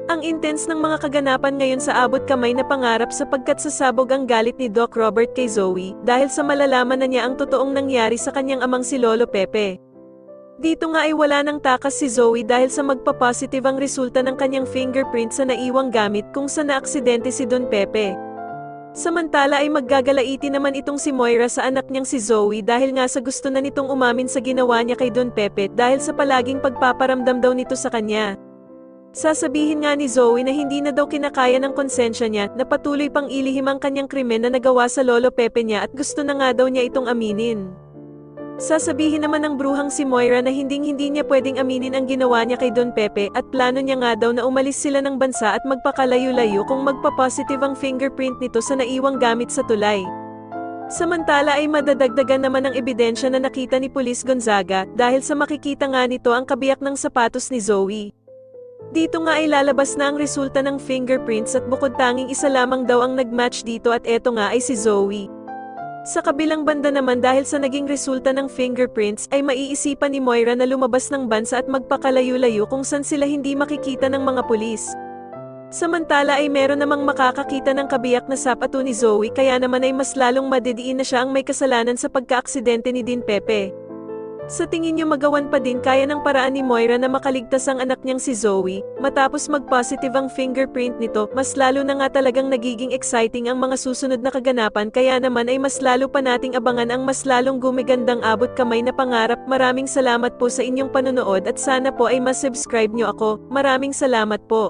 Ang intense ng mga kaganapan ngayon sa abot kamay na pangarap sapagkat sasabog ang galit ni Doc Robert kay Zoe dahil sa malalaman na niya ang totoong nangyari sa kanyang amang si Lolo Pepe. Dito nga ay wala nang takas si Zoe dahil sa magpa-positive ang resulta ng kanyang fingerprint sa naiwang gamit kung sa naaksidente si Don Pepe. Samantala ay maggagalaiti naman itong si Moira sa anak niyang si Zoe dahil nga sa gusto na nitong umamin sa ginawa niya kay Don Pepe dahil sa palaging pagpaparamdam daw nito sa kanya. Sasabihin nga ni Zoe na hindi na daw kinakaya ng konsensya niya na patuloy pang ilihim ang kanyang krimen na nagawa sa Lolo Pepe niya at gusto na nga daw niya itong aminin. Sasabihin naman ng bruhang si Moira na hindi niya pwedeng aminin ang ginawa niya kay Don Pepe at plano niya nga daw na umalis sila ng bansa at magpakalayo-layo kung magpa-positive ang fingerprint nito sa naiwang gamit sa tulay. Samantala ay madadagdagan naman ang ebidensya na nakita ni Police Gonzaga dahil sa makikita nga nito ang kabiyak ng sapatos ni Zoe. Dito nga ay lalabas na ang resulta ng fingerprints at bukod tanging isa lamang daw ang nagmatch dito at eto nga ay si Zoe. Sa kabilang banda naman dahil sa naging resulta ng fingerprints ay maiisipan ni Moira na lumabas ng bansa at magpakalayo-layo kung saan sila hindi makikita ng mga pulis. Samantala ay meron namang makakakita ng kabiyak na sapato ni Zoe kaya naman ay mas lalong madidiin na siya ang may kasalanan sa pagkaaksidente ni Din Pepe. Sa tingin niyo magawan pa din kaya ng paraan ni Moira na makaligtas ang anak niyang si Zoe, matapos mag-positive ang fingerprint nito, mas lalo na nga talagang nagiging exciting ang mga susunod na kaganapan kaya naman ay mas lalo pa nating abangan ang mas lalong gumigandang abot kamay na pangarap. Maraming salamat po sa inyong panonood at sana po ay mas subscribe niyo ako. Maraming salamat po.